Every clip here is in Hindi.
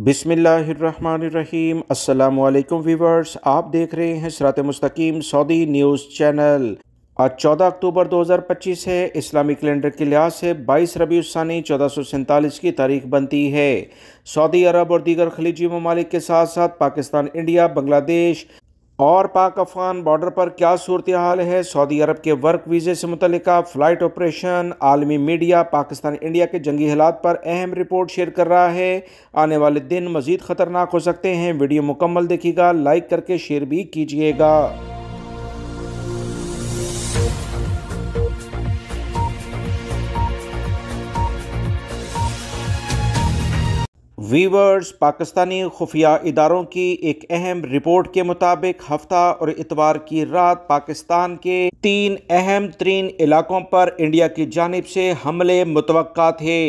बिस्मिल्लाहिर्रहमानिर्रहीम। अस्सलामुअलैकुम वीवर्स, आप देख रहे हैं सिरात मुस्तकीम सऊदी न्यूज़ चैनल। आज 14 अक्टूबर 2025 है। इस्लामी कैलेंडर के लिहाज से 22 रबीउल सानी 1447 की तारीख बनती है। सऊदी अरब और दीगर खलीजी ममालिक के साथ साथ पाकिस्तान, इंडिया, बांग्लादेश और पाक अफगान बॉर्डर पर क्या सूरत हाल है। सऊदी अरब के वर्क वीज़े से मुतल्लिका फ़्लाइट ऑपरेशन, आलमी मीडिया पाकिस्तान इंडिया के जंगी हालात पर अहम रिपोर्ट शेयर कर रहा है। आने वाले दिन मज़ीद ख़तरनाक हो सकते हैं। वीडियो मुकम्मल देखिएगा, लाइक करके शेयर भी कीजिएगा। वीवर्स, पाकिस्तानी खुफिया इदारों की एक अहम रिपोर्ट के मुताबिक हफ्ता और इतवार की रात पाकिस्तान के 3 अहम तरीन इलाकों पर इंडिया की जानिब से हमले मुतवक्का थे।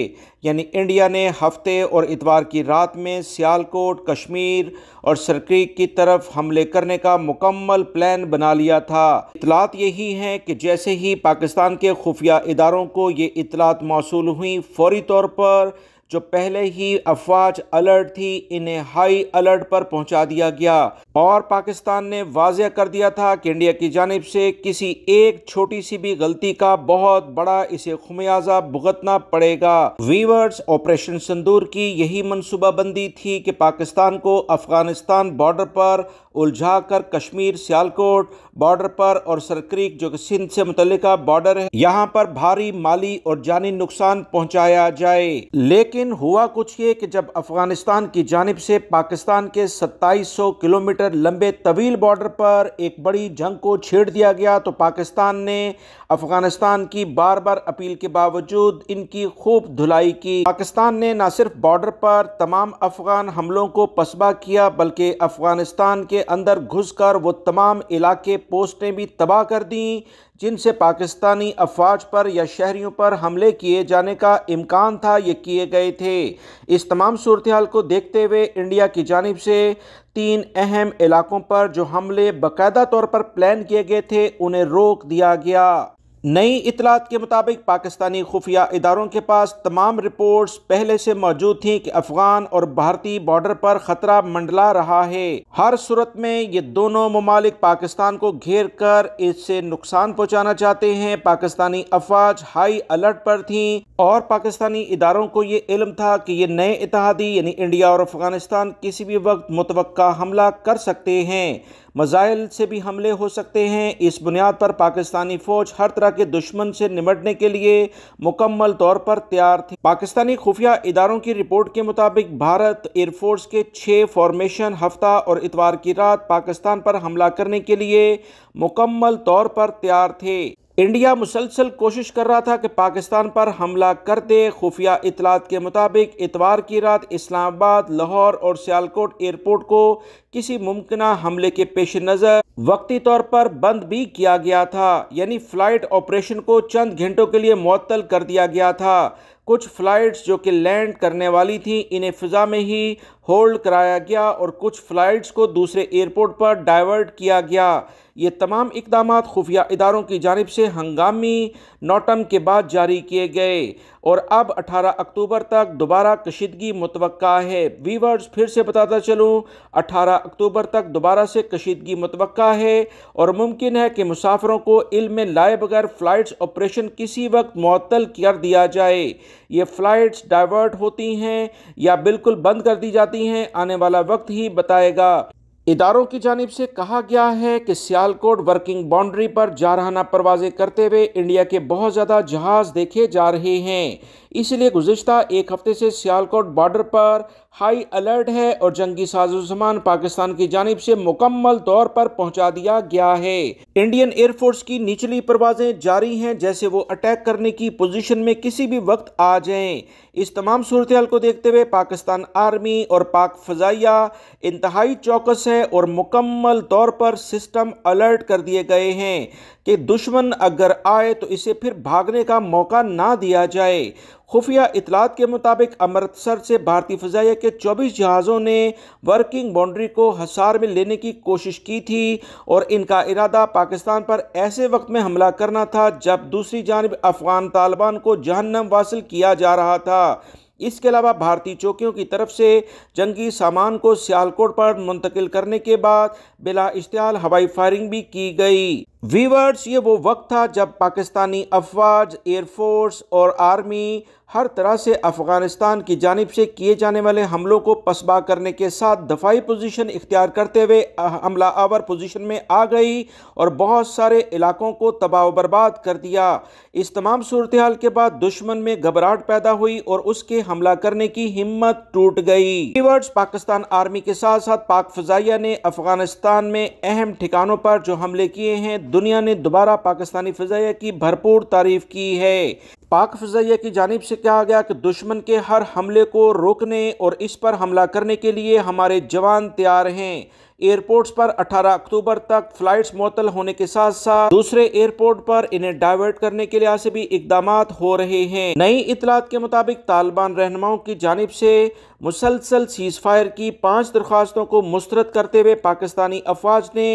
यानी इंडिया ने हफ्ते और इतवार की रात में सियालकोट, कश्मीर और सरक्रीक की तरफ हमले करने का मुकम्मल प्लान बना लिया था। इतलात यही हैं कि जैसे ही पाकिस्तान के खुफिया इदारों को ये इतलात मौसूल हुई, फौरी तौर पर जो पहले ही अफवाज अलर्ट थी, इन्हें हाई अलर्ट पर पहुंचा दिया गया और पाकिस्तान ने वाज़ेह कर दिया था कि इंडिया की जानिब से किसी एक छोटी सी भी गलती का बहुत बड़ा इसे खुमियाजा भुगतना पड़ेगा। वीवर्स, ऑपरेशन सिंदूर की यही मनसूबाबंदी थी कि पाकिस्तान को अफगानिस्तान बॉर्डर पर उलझा कर कश्मीर, सियालकोट बॉर्डर पर और सरक्रीक जो कि सिंध से मुतल्लिका बॉर्डर है, यहाँ पर भारी माली और जानी नुकसान पहुंचाया जाए। लेकिन हुआ कुछ ये कि जब अफगानिस्तान की जानिब से पाकिस्तान के 2700 किलोमीटर लंबे तवील बॉर्डर पर एक बड़ी जंग को छेड़ दिया गया, तो पाकिस्तान ने अफगानिस्तान की बार बार अपील के बावजूद इनकी खूब धुलाई की। पाकिस्तान ने न सिर्फ बॉर्डर पर तमाम अफगान हमलों को पसबा किया, बल्कि अफगानिस्तान के अंदर घुसकर वो तमाम इलाके, पोस्टें भी तबाह कर दी जिनसे पाकिस्तानी अफवाज पर या शहरियों पर हमले किए जाने का इम्कान था, ये किए गए थे। इस तमाम सूरत हाल को देखते हुए इंडिया की जानिब से 3 अहम इलाकों पर जो हमले बाकायदा तौर पर प्लान किए गए थे, उन्हें रोक दिया गया। नई इतलात के मुताबिक पाकिस्तानी खुफिया इदारों के पास तमाम रिपोर्ट्स पहले से मौजूद थी कि अफगान और भारतीय बॉर्डर पर खतरा मंडला रहा है। हर सूरत में ये दोनों ममालिक पाकिस्तान को घेर कर इससे नुकसान पहुंचाना चाहते हैं। पाकिस्तानी अफवाज हाई अलर्ट पर थी और पाकिस्तानी इदारों को ये इल्म था कि ये नए इत्तेहादी यानी इंडिया और अफगानिस्तान किसी भी वक्त मुतवक्का हमला कर सकते हैं, मज़ाइल से भी हमले हो सकते हैं। इस बुनियाद पर पाकिस्तानी फ़ौज हर तरह के दुश्मन से निपटने के लिए मुकम्मल तौर पर तैयार थी। पाकिस्तानी खुफिया इदारों की रिपोर्ट के मुताबिक भारत एयरफोर्स के 6 फॉर्मेशन हफ्ता और इतवार की रात पाकिस्तान पर हमला करने के लिए मुकम्मल तौर पर तैयार थे। इंडिया मुसलसल कोशिश कर रहा था कि पाकिस्तान पर हमला कर दे। खुफिया इतलात के मुताबिक इतवार की रात इस्लामाबाद, लाहौर और सियालकोट एयरपोर्ट को किसी मुमकिना हमले के पेश नज़र वक्ती तौर पर बंद भी किया गया था, यानी फ़्लाइट ऑपरेशन को चंद घंटों के लिए मुअत्तल कर दिया गया था। कुछ फ़्लाइट्स जो कि लैंड करने वाली थी, इन्हें फ़िज़ा में ही होल्ड कराया गया और कुछ फ़्लाइट्स को दूसरे एयरपोर्ट पर डाइवर्ट किया गया। ये तमाम इक़दामात खुफिया इदारों की जानिब से हंगामी नोटम के बाद जारी किए गए और अब 18 अक्टूबर तक दोबारा कशीदगी मुतवक्का है। वीवर्स, फिर से बताता चलूँ, 18 अक्टूबर तक दोबारा से कशीदगी मुतवक्का है और मुमकिन है कि मुसाफिरों को इल्म में लाए बगैर फ़्लाइट्स ऑपरेशन किसी वक्त मुअत्तल कर दिया जाए। ये फ़्लाइट्स डाइवर्ट होती हैं या बिल्कुल बंद कर दी जाती हैं, आने वाला वक्त ही बताएगा। इदारों की जानिब से कहा गया है कि सियालकोट वर्किंग बाउंड्री पर जारहाना परवाज़ें करते हुए इंडिया के बहुत ज़्यादा जहाज़ देखे जा रहे हैं, इसलिए गुज़िश्ता एक हफ्ते से सियालकोट बॉर्डर पर हाई अलर्ट है और जंगी साजो-सामान पाकिस्तान की जानिब से मुकम्मल तौर पर पहुंचा दिया गया है। इंडियन एयरफोर्स की निचली परवाज़ें जारी हैं, जैसे वो अटैक करने की पोजीशन में किसी भी वक्त आ जाएं। इस तमाम सूरत हाल को देखते हुए पाकिस्तान आर्मी और पाक फ़ज़ाइया इंतहाई चौकस है और मुकम्मल तौर पर सिस्टम अलर्ट कर दिए गए हैं कि दुश्मन अगर आए तो इसे फिर भागने का मौका ना दिया जाए। खुफिया इतलात के मुताबिक अमृतसर से भारतीय फ़ज़ाइया के 24 जहाज़ों ने वर्किंग बाउंड्री को हसार में लेने की कोशिश की थी और इनका इरादा पाकिस्तान पर ऐसे वक्त में हमला करना था जब दूसरी जानिब अफ़गान तालिबान को जहन्नम वासिल किया जा रहा था। इसके अलावा भारतीय चौकियों की तरफ से जंगी सामान को सियालकोट पर मुंतकिल करने के बाद बिला इश्तियाल हवाई फायरिंग भी की गई। वीवर्स, ये वो वक्त था जब पाकिस्तानी अफवाज, एयरफोर्स और आर्मी हर तरह से अफगानिस्तान की जानिब से किए जाने वाले हमलों को पसबा करने के साथ दफाई पोजीशन इख्तियार करते हुए हमला आवर पोजीशन में आ गई और बहुत सारे इलाकों को तबाह बर्बाद कर दिया। इस तमाम सूरत हाल के बाद दुश्मन में घबराहट पैदा हुई और उसके हमला करने की हिम्मत टूट गई। पाकिस्तान आर्मी के साथ साथ पाक फजाइया ने अफगानिस्तान में अहम ठिकानों पर जो हमले किए हैं, दुनिया ने दोबारा पाकिस्तानी फजाइया की भरपूर तारीफ की है। पाक फजाइया की जानिब से कहा गया कि दुश्मन के हर हमले को रोकने और इस पर हमला करने के लिए हमारे जवान तैयार हैं। एयरपोर्ट्स पर 18 अक्टूबर तक फ्लाइट्स मुअत्तल होने के साथ साथ दूसरे एयरपोर्ट पर इन्हें डाइवर्ट करने के लिहाज से भी इकदामात हो रहे हैं। नई इतलात के मुताबिक तालिबान रहनुमाओं की जानिब से मुसलसल सीज फायर की 5 दरख्वास्तों को मुस्तरद करते हुए पाकिस्तानी अफवाज ने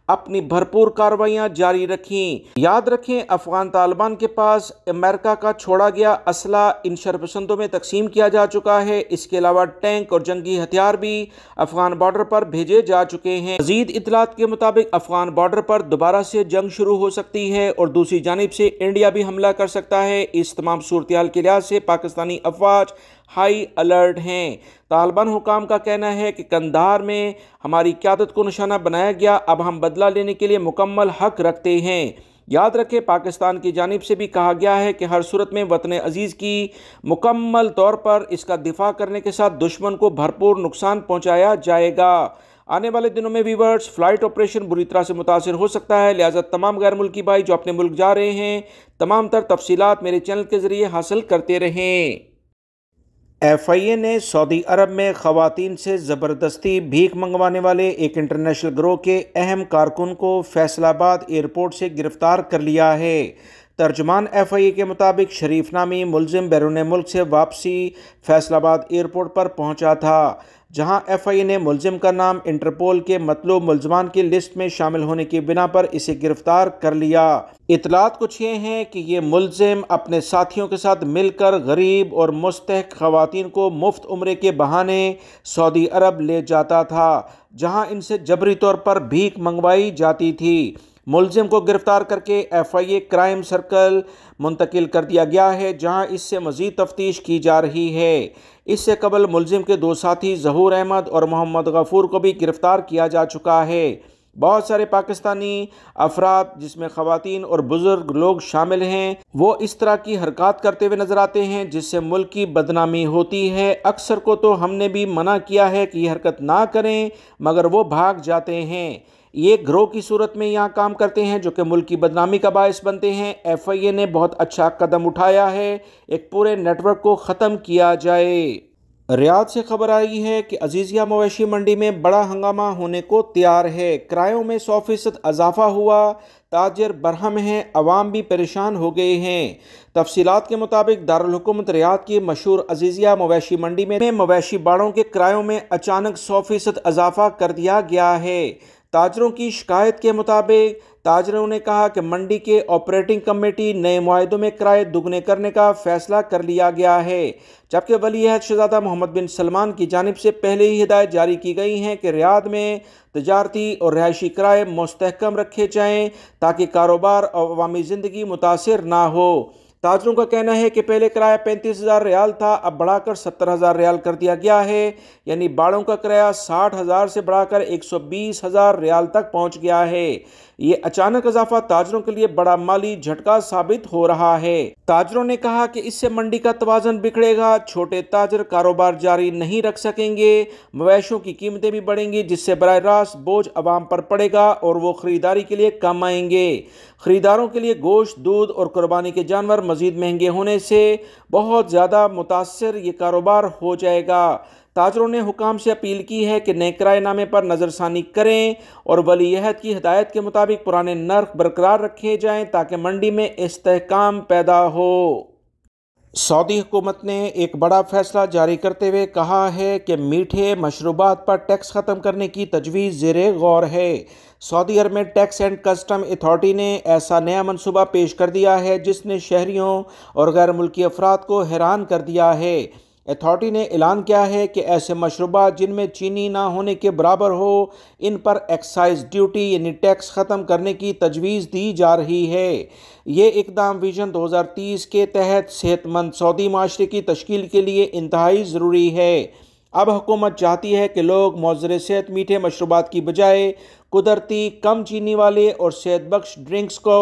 अपनी भरपूर कार्रवाइयां जारी रखी। याद रखें, अफगान तालिबान के पास अमेरिका का छोड़ा गया असला इन शरपसंदों में तकसीम किया जा चुका है। इसके अलावा टैंक और जंगी हथियार भी अफगान बॉर्डर पर भेजे जा चुके हैं। मजीद इतलात के मुताबिक अफगान बॉर्डर पर दोबारा से जंग शुरू हो सकती है और दूसरी जानिब से इंडिया भी हमला कर सकता है। इस तमाम सूरत हाल के लिहाज से पाकिस्तानी अफवाज हाई अलर्ट हैं। तालिबान हुकाम का कहना है कि कंधार में हमारी क़यादत को निशाना बनाया गया, अब हम बदला लेने के लिए मुकम्मल हक रखते हैं। याद रखें, पाकिस्तान की जानिब से भी कहा गया है कि हर सूरत में वतन अजीज़ की मुकम्मल तौर पर इसका दिफा करने के साथ दुश्मन को भरपूर नुकसान पहुँचाया जाएगा। आने वाले दिनों में व्यूअर्स फ्लाइट ऑपरेशन बुरी तरह से मुतासिर हो सकता है, लिहाजा तमाम गैर मुल्की भाई जो अपने मुल्क जा रहे हैं तमाम तर तफसीलात मेरे चैनल के ज़रिए हासिल करते रहें। FIA ने सऊदी अरब में ख़वातीन से ज़बरदस्ती भीख मंगवाने वाले एक इंटरनेशनल गिरोह के अहम कारकुन को फैसलाबाद एयरपोर्ट से गिरफ़्तार कर लिया है। तर्जुमान FIA के मुताबिक शरीफ नामी मुलजिम बैरून मुल्क से वापसी फैसलाबाद एयरपोर्ट पर पहुंचा था, जहां FIA ने मुलजिम का नाम इंटरपोल के मतलूब मुलजमान की लिस्ट में शामिल होने की बिना पर इसे गिरफ्तार कर लिया। इतलात कुछ ये हैं कि ये मुलजिम अपने साथियों के साथ मिलकर गरीब और मुस्तहक ख़वातीन को मुफ्त उम्रे के बहाने सऊदी अरब ले जाता था, जहां इनसे जबरी तौर पर भीख मंगवाई जाती थी। मुलजिम को गिरफ्तार करके FIA क्राइम सर्कल मुंतकिल कर दिया गया है, जहां इससे मज़ीद तफ्तीश की जा रही है। इससे कबल मुलजिम के 2 साथी ज़हूर अहमद और मोहम्मद गफूर को भी गिरफ्तार किया जा चुका है। बहुत सारे पाकिस्तानी अफराद जिसमें ख़वातीन और बुज़ुर्ग लोग शामिल हैं, वो इस तरह की हरकत करते हुए नज़र आते हैं जिससे मुल्क की बदनामी होती है। अक्सर को तो हमने भी मना किया है कि ये हरकत ना करें, मगर वो भाग जाते हैं। ये गिरोह की सूरत में यहाँ काम करते हैं जो कि मुल्क की बदनामी का बायस बनते हैं। FIA ने बहुत अच्छा कदम उठाया है, एक पूरे नेटवर्क को ख़त्म किया जाए। रियाद से खबर आई है कि अजीज़िया मवेशी मंडी में बड़ा हंगामा होने को तैयार है। किरायों में 100% इजाफा हुआ, ताजर बरहम हैं, अवाम भी परेशान हो गए हैं। तफसीलात के मुताबिक दारुल हुकूमत रियाद की मशहूर अजीज़िया मवेशी मंडी में मवेशी बाड़ों के किरायों में अचानक 100% इजाफा कर दिया गया है। ताजरों की शिकायत के मुताबिक ताजरों ने कहा कि मंडी के ऑपरेटिंग कमेटी नए मुआहदों में किराए दुगने करने का फैसला कर लिया गया है, जबकि वली-ए-अहद शहजादा मोहम्मद बिन सलमान की जानिब से पहले ही हिदायत जारी की गई हैं कि रियाद में तजारती और रिहायशी किराए मुस्तहकम रखे जाएँ ताकि कारोबार और अवामी ज़िंदगी मुतासिर ना हो। ताजरों का कहना है कि पहले किराया 35,000 रियाल था, अब बढ़ाकर 70,000 रियाल कर दिया गया है, यानी बाड़ों का किराया 60,000 से बढ़ाकर 120,000 रियाल तक पहुंच गया है। ये अचानक इजाफा ताजरों के लिए बड़ा माली झटका साबित हो रहा है। ताजरों ने कहा कि इससे मंडी का तवाज़ुन बिगड़ेगा, छोटे ताजर कारोबार जारी नहीं रख सकेंगे, मवेशियों की कीमतें भी बढ़ेंगी, जिससे बराह रास्त बोझ अवाम पर पड़ेगा और वो ख़रीदारी के लिए कम आएंगे। ख़रीदारों के लिए गोश्त, दूध और कुर्बानी के जानवर मज़ीद महंगे होने से बहुत ज़्यादा मुतासर ये कारोबार हो जाएगा। ताजरों ने हुकाम से अपील की है कि नए किराएनामे पर नज़रसानी करें और वली-ए-अहद की हिदायत के मुताबिक पुराने नर्ख बरकरार रखे जाएं ताकि मंडी में इस्तेहकाम पैदा हो। सऊदी हुकूमत ने एक बड़ा फैसला जारी करते हुए कहा है कि मीठे मशरूबात पर टैक्स ख़त्म करने की तजवीज़ ज़ेरे गौर है। सऊदी अरब में टैक्स एंड कस्टम अथॉरिटी ने ऐसा नया मनसूबा पेश कर दिया है जिसने शहरियों और गैर मुल्की अफराद को हैरान कर दिया है। अथॉरिटी ने ऐलान किया है कि ऐसे मशरूबात जिनमें चीनी ना होने के बराबर हो, इन पर एक्साइज ड्यूटी यानी टैक्स ख़त्म करने की तजवीज़ दी जा रही है। ये इकदाम विजन 2030 के तहत सेहतमंद सऊदी माशरे की तश्कील के लिए इंतहाई ज़रूरी है। अब हुकूमत चाहती है कि लोग मौज़र सेहत मीठे मशरूबात की बजाय कुदरती, कम चीनी वाले और सेहत बख्श ड्रिंक्स को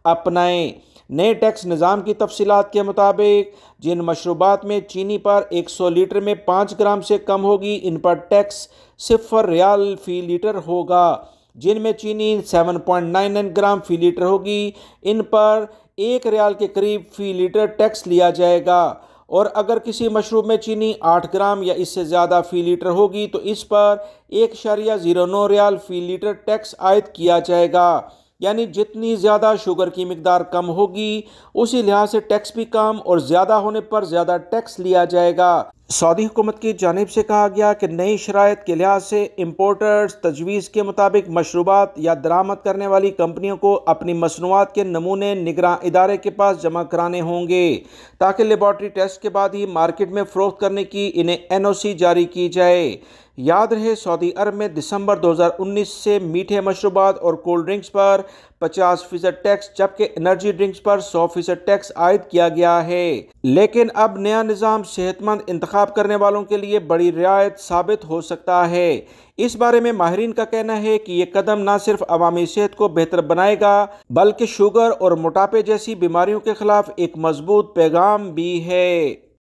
अपनाएं। नए टैक्स निज़ाम की तफसीलात के मुताबिक जिन मशरूबात में चीनी पर 100 लीटर में 5 ग्राम से कम होगी, इन पर टैक्स 0 रियाल फ़ी लीटर होगा। जिनमें चीनी 7.99 ग्राम फ़ी लीटर होगी, इन पर 1 रियाल के करीब फ़ी लीटर टैक्स लिया जाएगा। और अगर किसी मशरूब में चीनी 8 ग्राम या इससे ज़्यादा फ़ी लीटर होगी तो इस पर 1.09 रियाल फ़ी लीटर टैक्स आयद किया जाएगा। यानी जितनी ज़्यादा शुगर की मिकदार कम होगी, उसी लिहाज से टैक्स भी कम और ज़्यादा होने पर ज़्यादा टैक्स लिया जाएगा। सऊदी हुकूमत की जानिब से कहा गया कि नई शराइत के लिहाज से इम्पोर्टर्स तजवीज़ के मुताबिक मशरूबात या दरामद करने वाली कंपनियों को अपनी मसनूआत के नमूने निगरान इदारे के पास जमा कराने होंगे, ताकि लेबॉर्ट्री टेस्ट के बाद ही मार्केट में फ़रोख्त करने की इन्हें NOC जारी की जाए। याद रहे, सऊदी अरब में दिसंबर 2019 से मीठे मशरूबात और कोल्ड ड्रिंक्स पर 50% टैक्स, जबकि एनर्जी ड्रिंक्स पर 100% टैक्स आयद किया गया है। लेकिन अब नया निज़ाम सेहतमंद इंतखाब करने वालों के लिए बड़ी रियायत साबित हो सकता है। इस बारे में माहिरीन का कहना है कि ये कदम न सिर्फ अवामी सेहत को बेहतर बनाएगा, बल्कि शुगर और मोटापे जैसी बीमारियों के खिलाफ एक मजबूत पैगाम भी है।